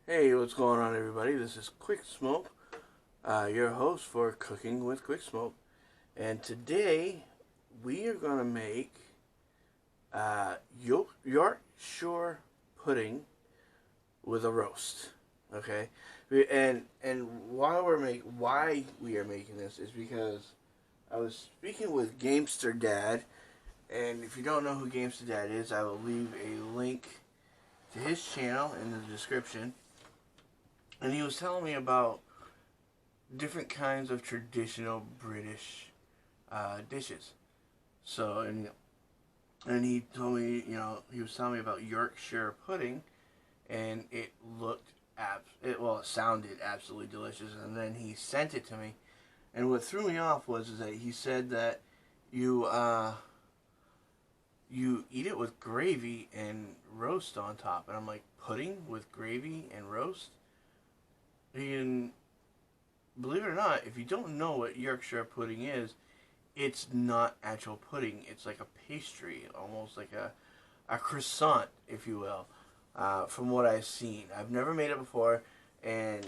Hey, what's going on, everybody? This is Quicksmoke, your host for Cooking with Quicksmoke, and today we are going to make Yorkshire pudding with a roast. Okay, and why we are making this is because I was speaking with GamesterDad, and if you don't know who GamesterDad is, I will leave a link to his channel in the description. And he was telling me about different kinds of traditional British dishes. So, and he told me, he was telling me about Yorkshire pudding, and it it sounded absolutely delicious. And then he sent it to me, and what threw me off was that he said that you you eat it with gravy and roast on top, and I'm like, pudding with gravy and roast? And believe it or not, if you don't know what Yorkshire pudding is, it's not actual pudding. It's like a pastry, almost like a croissant, if you will, from what I've seen. I've never made it before, and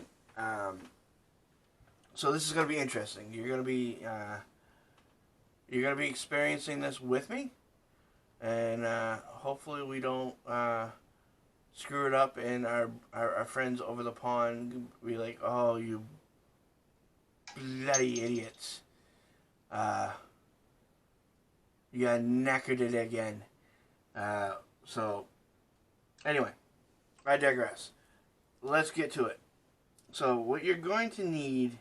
so this is going to be interesting. You're going to be experiencing this with me, and hopefully we don't screw it up and our friends over the pond be like, oh, you bloody idiots. You knackered it again. So, anyway, I digress. Let's get to it. So, what you're going to need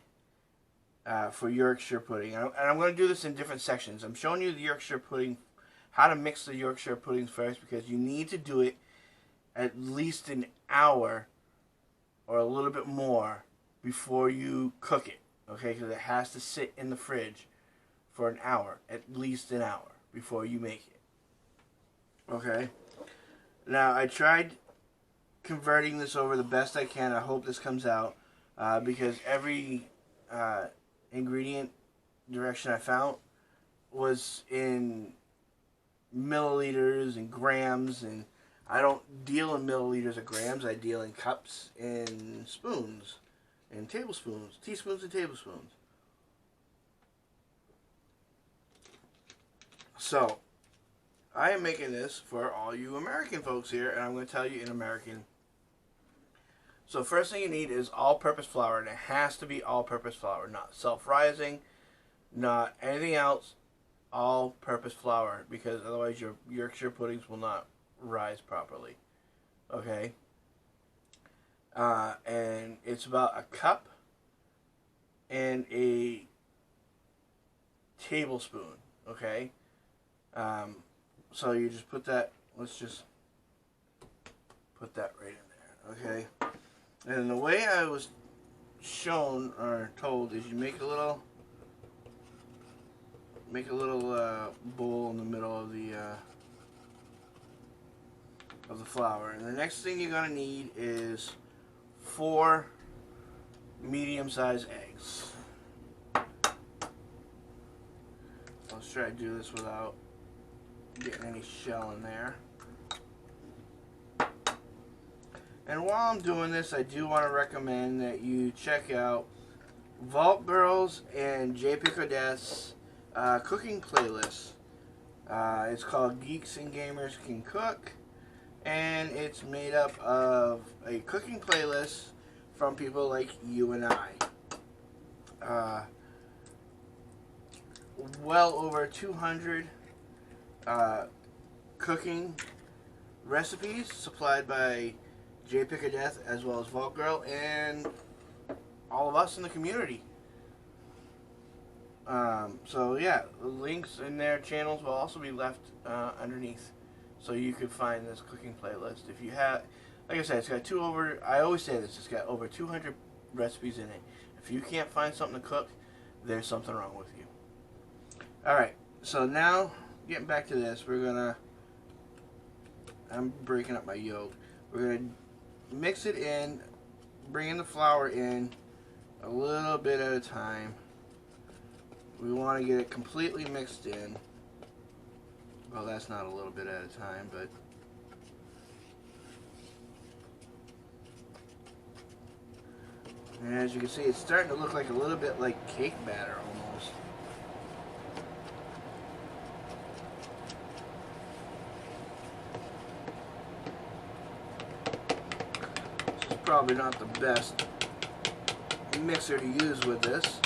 for Yorkshire pudding, and I'm going to do this in different sections. I'm showing you the Yorkshire pudding, how to mix the Yorkshire puddings first, because you need to do it at least an hour or a little bit more before you cook it, okay? Because it has to sit in the fridge for an hour, at least an hour before you make it, okay? Now, I tried converting this over the best I can. I hope this comes out because every ingredient direction I found was in milliliters and grams, and I don't deal in milliliters or grams. I deal in cups and spoons and tablespoons, teaspoons and tablespoons. So, I am making this for all you American folks here, and I'm going to tell you in American. So, first thing you need is all-purpose flour, and it has to be all-purpose flour, not self-rising, not anything else, all-purpose flour, because otherwise your Yorkshire puddings will not rise properly. Okay? And it's about a cup and a tablespoon. Okay? So you just put that, let's just put that right in there. Okay? And the way I was shown or told is you make a little bowl in the middle of the flour, and the next thing you're gonna need is 4 medium-sized eggs. Let's try to do this without getting any shell in there. And while I'm doing this, I do want to recommend that you check out Vaultgirl's and Japic's cooking playlist. It's called Geeks and Gamers Can Cook, and it's made up of a cooking playlist from people like you and I. Well over 200 cooking recipes supplied by Japic as well as Vaultgirl and all of us in the community. So yeah, the links in their channels will also be left underneath, so you could find this cooking playlist. If you have, like I said, it's got I always say this, it's got over 200 recipes in it. If you can't find something to cook, there's something wrong with you. Alright, so now, getting back to this, I'm breaking up my yolk. We're gonna mix it in, bringing the flour in a little bit at a time. We want to get it completely mixed in. Well, that's not a little bit at a time, but And as you can see, it's starting to look like a little bit like cake batter almost. This is probably not the best mixer to use with this.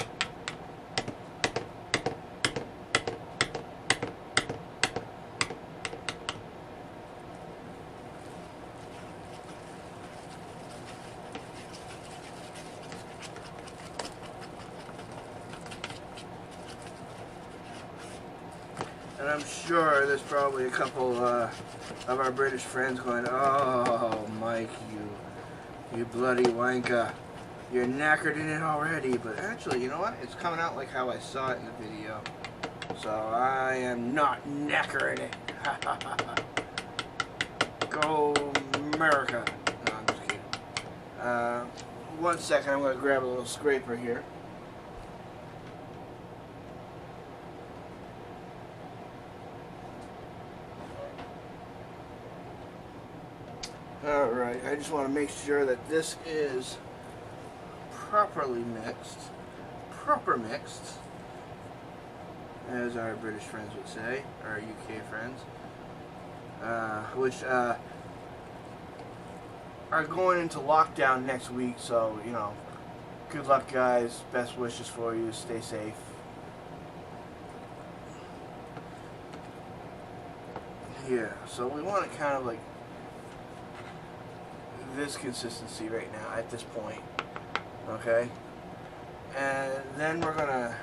And I'm sure there's probably a couple of our British friends going, "Oh, Mike, you bloody wanker. You're knackered in it already." But actually, you know what? It's coming out like how I saw it in the video. So I am not knackered in it. Go America. No, I'm just kidding. 1 second, I'm going to grab a little scraper here. Alright, I just want to make sure that this is properly mixed. Proper mixed, as our British friends would say, our UK friends, which are going into lockdown next week, so, you know, good luck, guys. Best wishes for you. Stay safe. Yeah, so we want it kind of like this consistency right now at this point, okay? And then we're gonna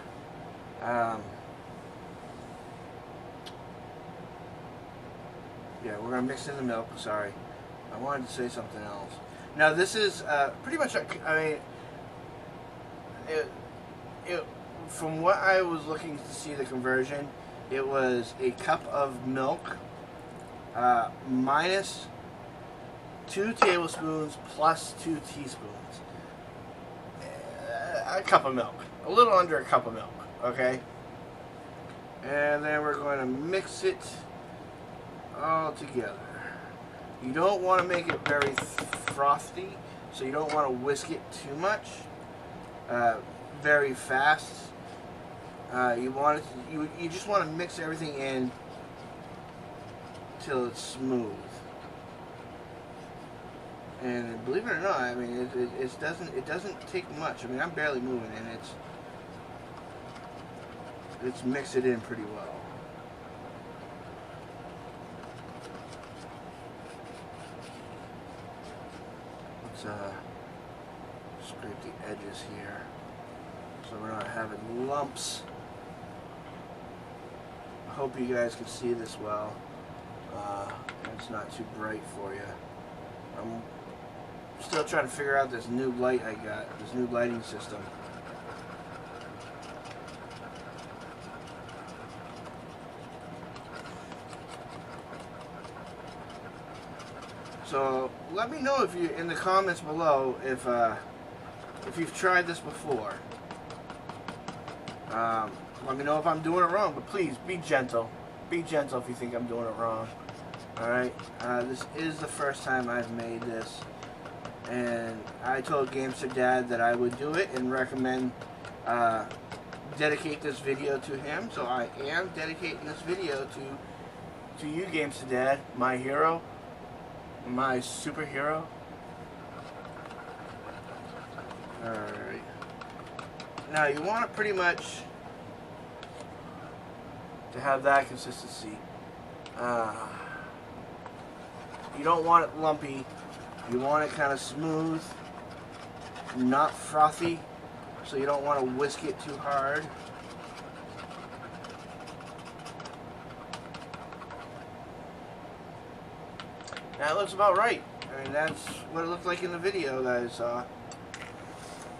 we're gonna mix in the milk. Sorry, I wanted to say something else. Now this is pretty much, I mean, from what I was looking to see the conversion, it was a cup of milk minus 2 tablespoons plus 2 teaspoons. A cup of milk. A little under a cup of milk. Okay? And then we're going to mix it all together. You don't want to make it very frothy, so you don't want to whisk it too much. Very fast. You want it to, you just want to mix everything in till it's smooth. And believe it or not, I mean, it doesn't take much. I mean, I'm barely moving, and it's mixed it in pretty well. Let's scrape the edges here, so we're not having lumps. I hope you guys can see this well. It's not too bright for you. I'm still trying to figure out this new light I got, this new lighting system. So let me know if you in the comments below if you've tried this before. Let me know if I'm doing it wrong, but please be gentle. Be gentle if you think I'm doing it wrong. Alright, this is the first time I've made this, and I told GamesterDad that I would do it and recommend dedicate this video to him, so I am dedicating this video to you, GamesterDad, my hero, my superhero. Alright, now you want it pretty much to have that consistency. You don't want it lumpy. You want it kind of smooth, not frothy, so you don't want to whisk it too hard. That looks about right. I mean, that's what it looked like in the video that I saw.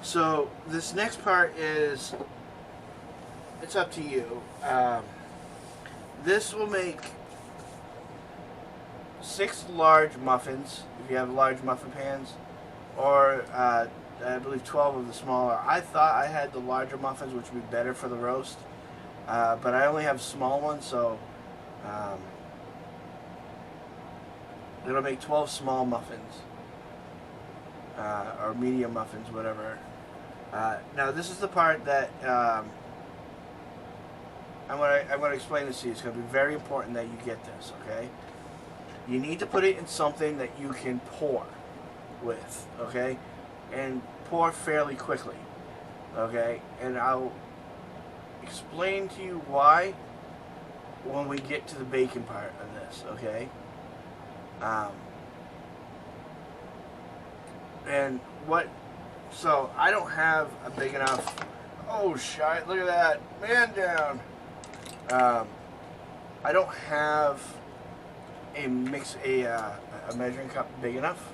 So this next part is, it's up to you. This will make 6 large muffins, if you have large muffin pans, or I believe 12 of the smaller. I thought I had the larger muffins, which would be better for the roast, but I only have small ones, so it'll make 12 small muffins, or medium muffins, whatever Now this is the part that I'm gonna explain this to you. It's gonna be very important that you get this. Okay. You need to put it in something that you can pour with. Okay, and pour fairly quickly. Okay, and I'll explain to you why when we get to the bacon part of this. Okay. And what? So I don't have a big enough. Oh shit! Look at that, man down. I don't have a measuring cup big enough,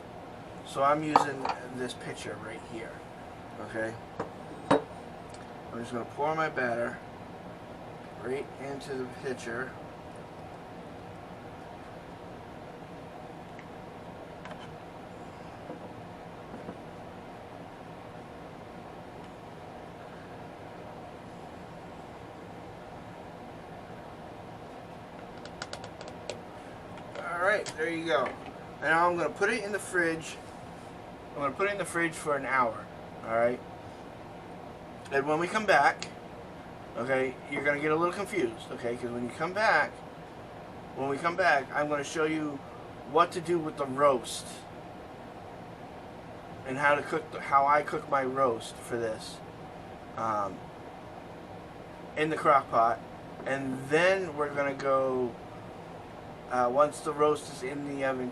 so I'm using this pitcher right here. Okay. I'm just gonna pour my batter right into the pitcher. Alright, there you go. And now I'm going to put it in the fridge. I'm going to put it in the fridge for an hour. Alright? And when we come back, okay, you're going to get a little confused. Okay? Because when we come back, I'm going to show you what to do with the roast. And how I cook my roast for this. In the crock pot. And then we're going to go... once the roast is in the oven,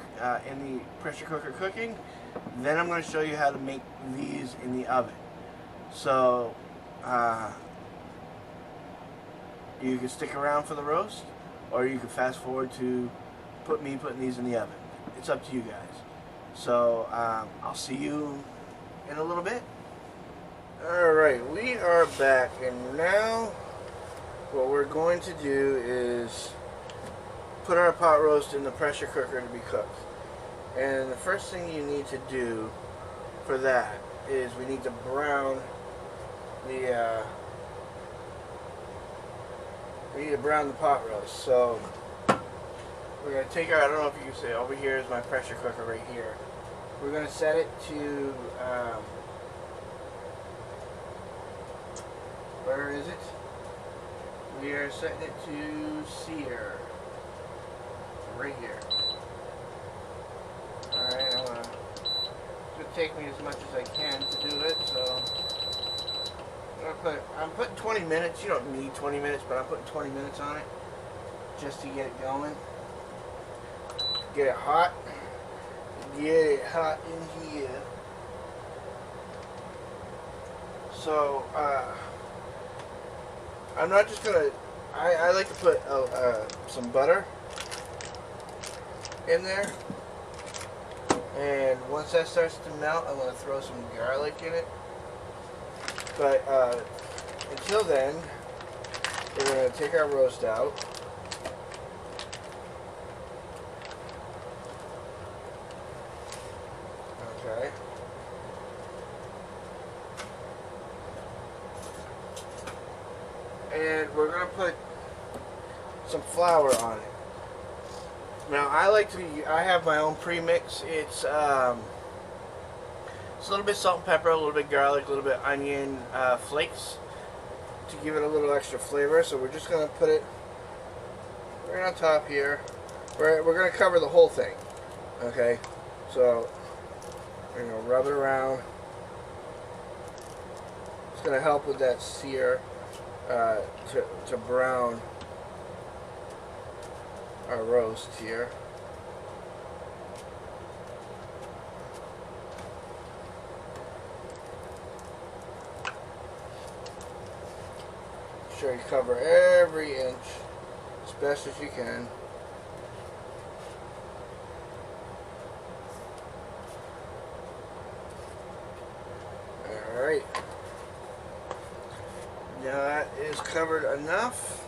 in the pressure cooker cooking, then I'm going to show you how to make these in the oven. So, you can stick around for the roast, or you can fast forward to putting these in the oven. It's up to you guys. So, I'll see you in a little bit. Alright, we are back, and now what we're going to do is put our pot roast in the pressure cooker to be cooked. And the first thing you need to do for that is we need to brown the pot roast. So we're going to take our, I don't know if you can see, over here is my pressure cooker right here. We're going to set it to, where is it? We are setting it to sear. Right here. Alright, it's going to take me as much as I can to do it, so I'm putting 20 minutes. You don't need 20 minutes, but I'm putting 20 minutes on it just to get it going. Get it hot. Get it hot in here. So, I'm not just going to, I like to put some butter in there, and once that starts to melt, I'm going to throw some garlic in it. But until then, we're going to take our roast out. Okay. And we're going to put some flour on it. Now I have my own premix. It's a little bit salt and pepper, a little bit garlic, a little bit onion flakes to give it a little extra flavor. So we're just going to put it right on top here. We're going to cover the whole thing. Okay, so we're going to rub it around. It's going to help with that sear to brown our roast here. Make sure you cover every inch as best as you can. Alright. Now that is covered enough.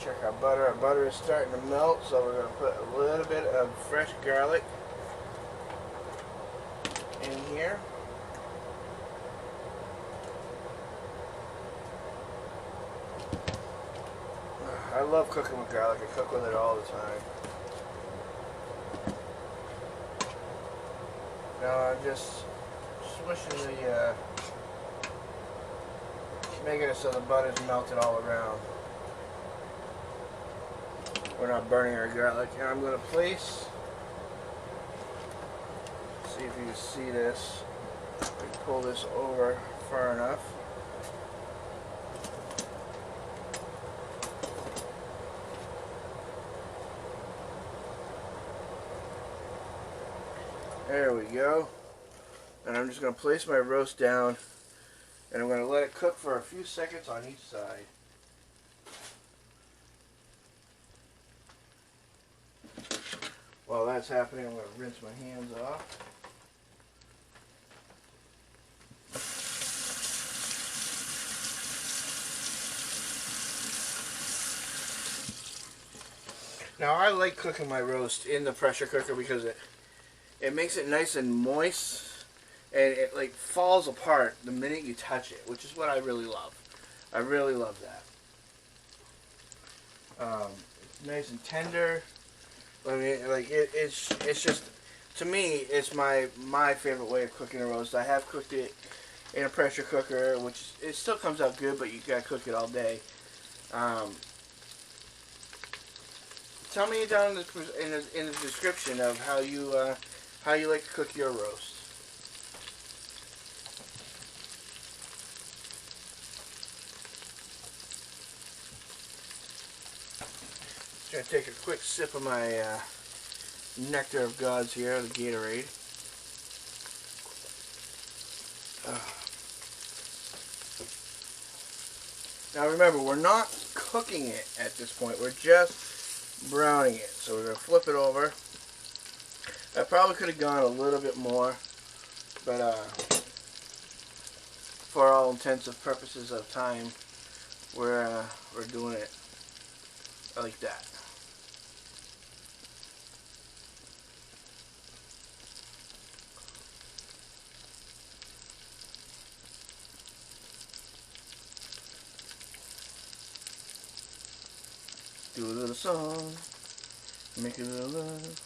Check our butter. Our butter is starting to melt, so we're going to put a little bit of fresh garlic in here. I love cooking with garlic. I cook with it all the time. Now I'm just swishing the, making it so the butter's melted all around. We're not burning our garlic. And I'm going to place, see if you can see this. Pull this over far enough. There we go. And I'm just going to place my roast down, and I'm going to let it cook for a few seconds on each side. While that's happening, I'm going to rinse my hands off. Now I like cooking my roast in the pressure cooker because it makes it nice and moist, and it like falls apart the minute you touch it, which is what I really love. I really love that. It's nice and tender. I mean, like it's just, to me, it's my favorite way of cooking a roast. I have cooked it in a pressure cooker, which it still comes out good, but you gotta cook it all day. Tell me down in the description of how you like to cook your roast. Just gonna take a quick sip of my nectar of gods here, the Gatorade. Now remember, we're not cooking it at this point. We're just browning it. So we're going to flip it over. I probably could have gone a little bit more, but for all intents and purposes of time, we're doing it like that. Do a little song, make a little love.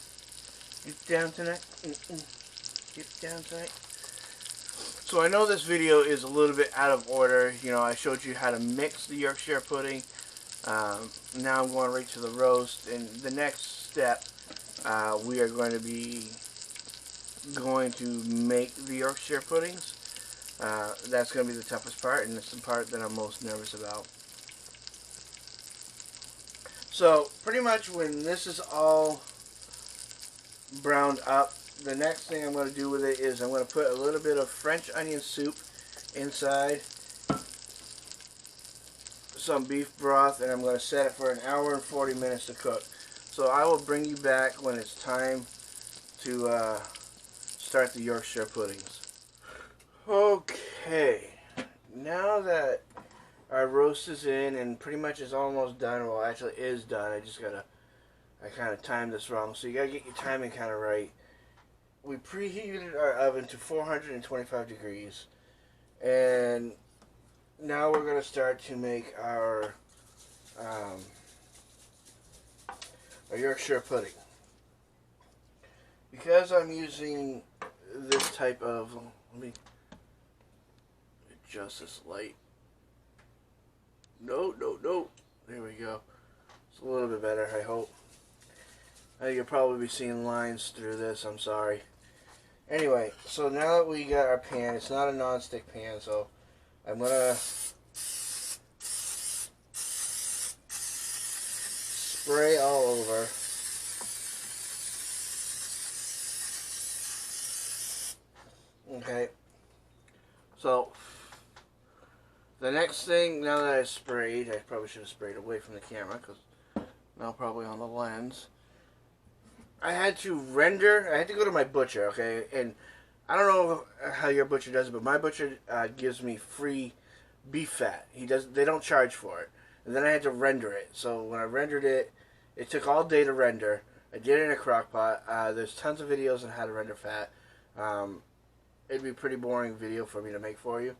Get down tonight. Get down tonight. So I know this video is a little bit out of order. You know, I showed you how to mix the Yorkshire pudding. Now I'm going right to the roast. And the next step, we are going to be make the Yorkshire puddings. That's going to be the toughest part, and it's the part that I'm most nervous about. So, pretty much when this is all browned up, the next thing I'm going to do with it is I'm going to put a little bit of French onion soup inside, some beef broth, and I'm going to set it for 1 hour and 40 minutes to cook. So I will bring you back when it's time to start the Yorkshire puddings. Okay, now that our roast is in and pretty much is almost done. Well, actually is done. I kind of timed this wrong. So you gotta get your timing kind of right. We preheated our oven to 425 degrees. And now we're gonna start to make our Yorkshire pudding. Because I'm using this type of, let me adjust this light. No. There we go. It's a little bit better, I hope. You'll probably be seeing lines through this. I'm sorry. Anyway, so now that we got our pan, it's not a non-stick pan, so I'm going to spray all over. Okay. So the next thing, now that I sprayed, I probably should have sprayed away from the camera because now probably on the lens. I had to go to my butcher, okay? And I don't know how your butcher does it, but my butcher gives me free beef fat. They don't charge for it. And then I had to render it. So when I rendered it, it took all day to render. I did it in a crock pot. There's tons of videos on how to render fat. It'd be a pretty boring video for me to make for you.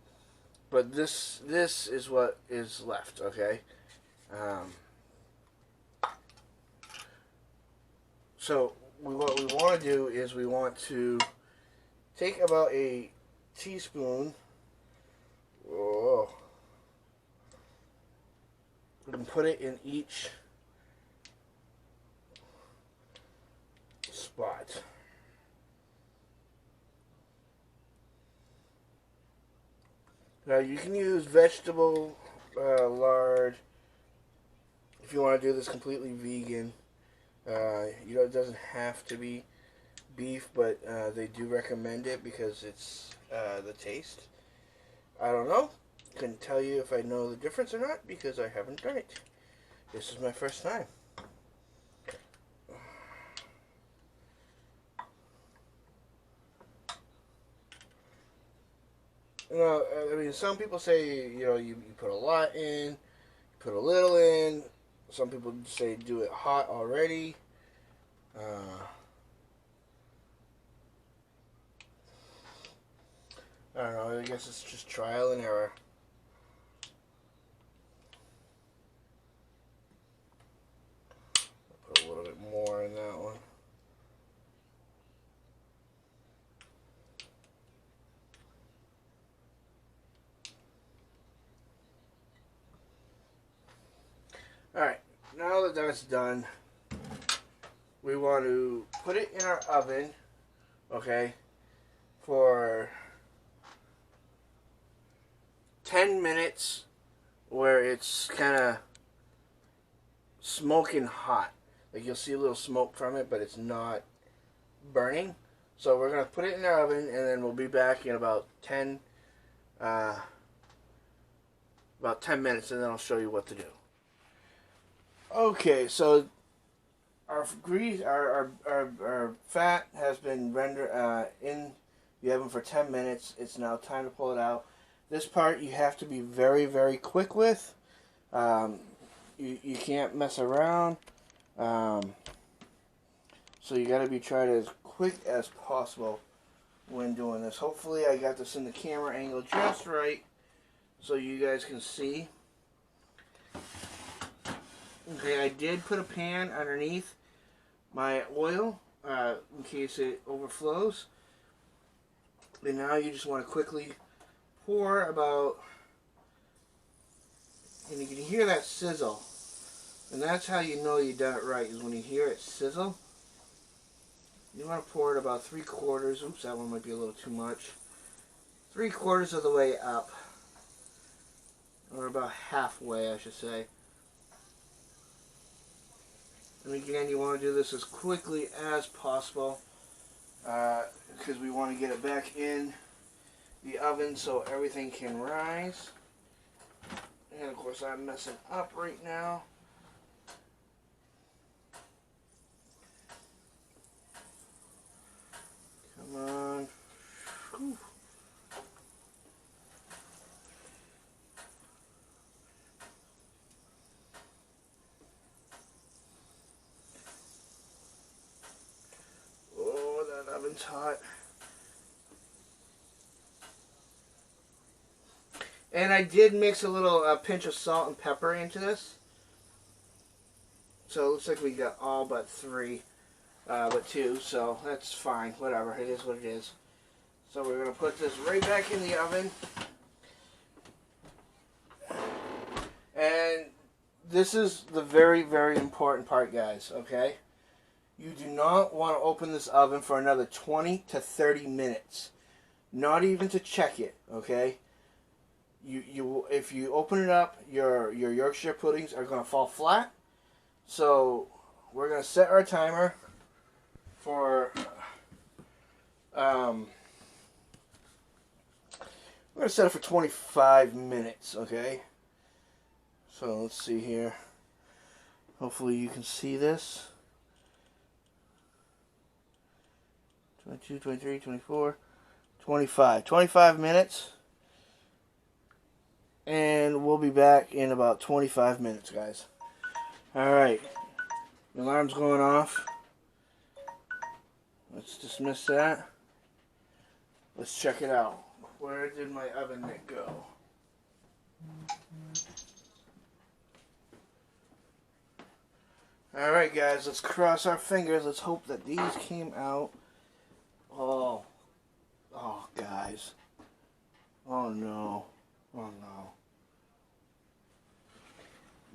But this is what is left, okay? So what we want to do is we want to take about a teaspoon. Oh, and put it in each spot. Now you can use vegetable lard if you want to do this completely vegan. It doesn't have to be beef, but they do recommend it because it's the taste. I don't know. Couldn't tell you if I know the difference or not because I haven't done it. This is my first time. I mean, some people say, you put a lot in, you put a little in. Some people say do it hot already. I don't know, I guess it's just trial and error. I'll put a little bit more in that one. Alright, now that that's done, we want to put it in our oven, okay, for 10 minutes where it's kind of smoking hot. Like you'll see a little smoke from it, but it's not burning. So we're going to put it in our oven and then we'll be back in about 10 minutes and then I'll show you what to do. Okay, so our grease, our fat has been rendered in the oven for 10 minutes. It's now time to pull it out. This part you have to be very, very quick with. You can't mess around. So you got to be trying as quick as possible when doing this. Hopefully I got this in the camera angle just right so you guys can see. Okay, I did put a pan underneath my oil in case it overflows. And now you just want to quickly pour about, and you can hear that sizzle. And that's how you know you've done it right, is when you hear it sizzle. You want to pour it about 3/4, oops, that one might be a little too much. 3/4 of the way up. Or about halfway, I should say. And again, you want to do this as quickly as possible because we want to get it back in the oven so everything can rise. And of course I'm messing up right now. Come on. Whew. Oh, that oven's hot. And I did mix a little pinch of salt and pepper into this. So it looks like we got all but 3, but 2, so that's fine. Whatever, it is what it is. So we're going to put this right back in the oven. And this is the very, very important part, guys, okay? You do not want to open this oven for another 20 to 30 minutes. Not even to check it, okay? If you open it up, your Yorkshire puddings are going to fall flat. So we're going to set our timer for we're going to set it for 25 minutes, okay? So let's see here. Hopefully you can see this. 22, 23, 24, 25. 25 minutes. And we'll be back in about 25 minutes, guys. Alright. The alarm's going off. Let's dismiss that. Let's check it out. Where did my oven mitt go? Alright, guys. Let's cross our fingers. Let's hope that these came out. Oh, Oh, guys. Oh, no. Oh, no.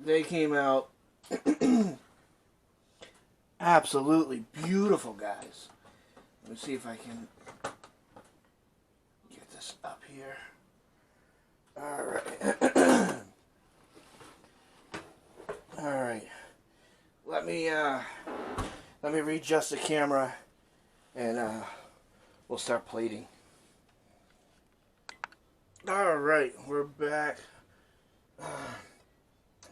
They came out absolutely beautiful, guys. Let me see if I can get this up here. Alright. Alright. Let me readjust the camera and we'll start plating. Alright, we're back.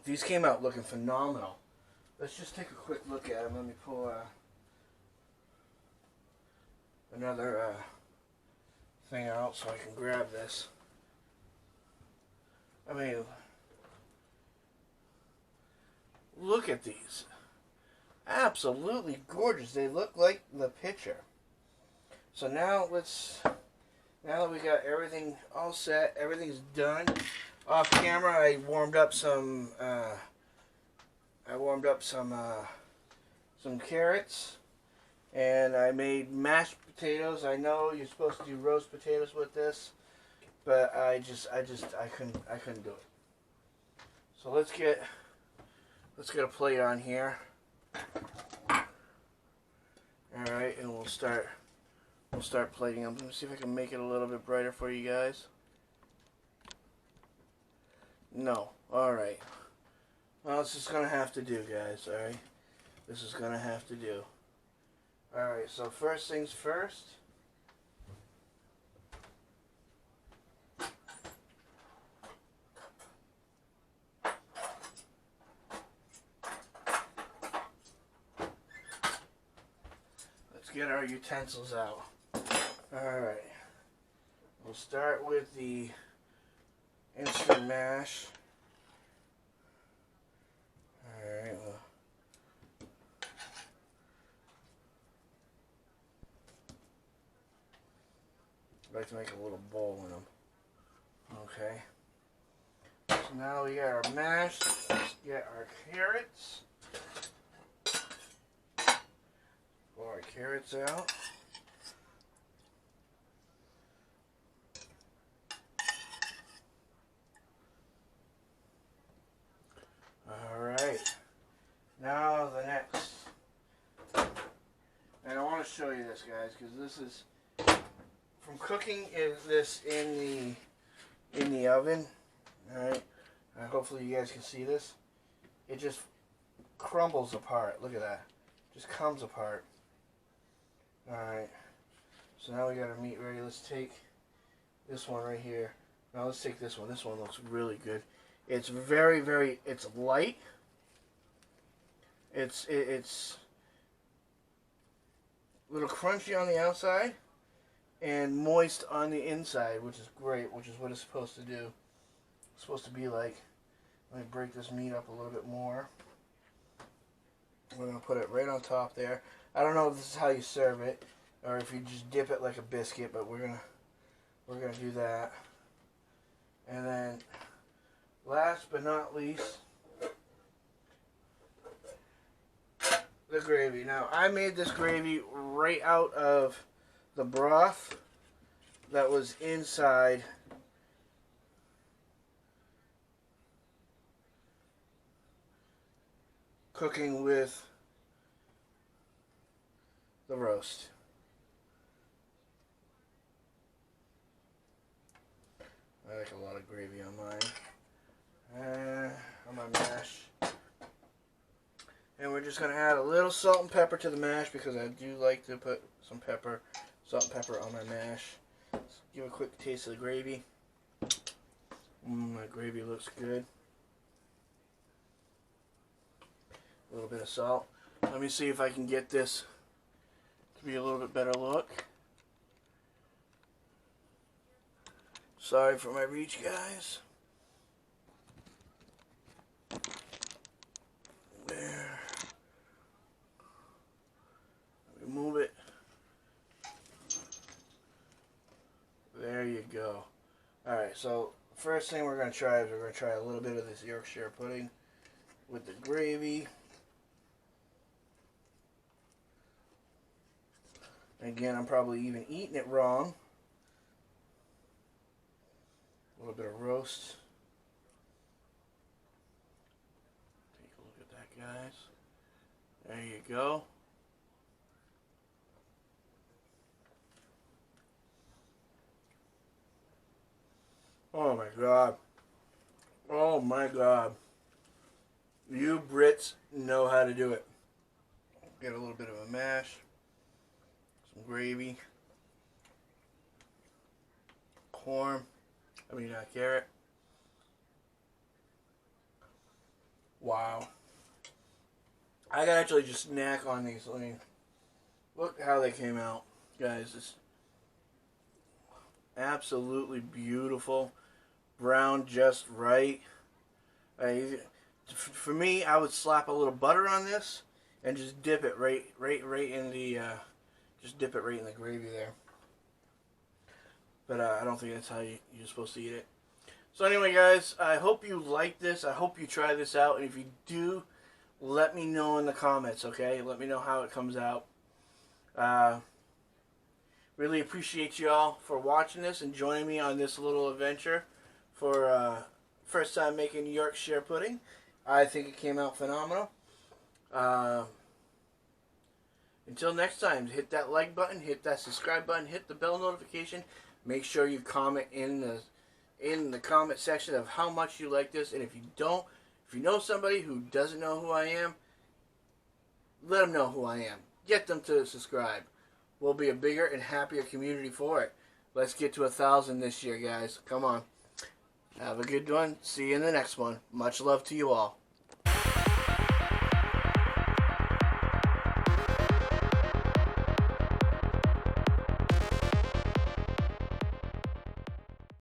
These came out looking phenomenal. Let's just take a quick look at them. Let me pull another thing out so I can grab this. I mean, look at these. Absolutely gorgeous. They look like the picture. So now now that we got everything all set, everything's done. Off camera, I warmed up some carrots, and I made mashed potatoes. I know you're supposed to do roast potatoes with this, but I couldn't do it. So let's get a plate on here. All right, and we'll start plating them. Let me see if I can make it a little bit brighter for you guys. No. Alright. Well, this is going to have to do, guys. Alright? This is going to have to do. Alright, so first things first. Let's get our utensils out. Alright. We'll start with the instant mash. Alright, well, I'd like to make a little bowl in them. Okay. So now we got our mash. Let's get our carrots. Pull our carrots out. Alright, now the next, and I want to show you this, guys, because this is, from cooking this in the oven, alright, hopefully you guys can see this, it just crumbles apart, look at that, just comes apart. Alright, so now we got our meat ready. Let's take this one right here. Now let's take this one looks really good. It's it's light. It's a little crunchy on the outside and moist on the inside, which is great, which is what it's supposed to do. It's supposed to be like. Let me break this meat up a little bit more. We're going to put it right on top there. I don't know if this is how you serve it or if you just dip it like a biscuit, but we're going to do that. And then last but not least, the gravy. Now, I made this gravy right out of the broth that was inside cooking with the roast. I like a lot of gravy on mine. On my mash. And we're just going to add a little salt and pepper to the mash because I do like to put some salt and pepper on my mash. Let's give a quick taste of the gravy. That gravy looks good. A little bit of salt. Let me see if I can get this to be a little bit better look. Sorry for my reach, guys. There. Let me move it. There you go. Alright, so first thing we're going to try is we're going to try a little bit of this Yorkshire pudding with the gravy. Again, I'm probably even eating it wrong. little bit of roast. Take a look at that, guys. There you go. Oh my God. Oh my God. You Brits know how to do it. Get a little bit of a mash. Some gravy. Corn. Carrot. Wow. I could actually just snack on these. I mean, look how they came out, guys. It's absolutely beautiful. Brown just right. For me, I would slap a little butter on this and just dip it right in the just dip it right in the gravy there. But I don't think that's how you're supposed to eat it. So anyway, guys, I hope you like this. I hope you try this out, and if you do, let me know in the comments. Okay, let me know how it comes out. Really appreciate you all for watching this and joining me on this little adventure for first time making Yorkshire pudding. I think it came out phenomenal. Until next time, hit that like button, hit that subscribe button, hit the bell notification. Make sure you comment in the comment section of how much you like this. And if you don't, if you know somebody who doesn't know who I am, let them know who I am. Get them to subscribe. We'll be a bigger and happier community for it. Let's get to 1,000 this year, guys. Come on. Have a good one. See you in the next one. Much love to you all.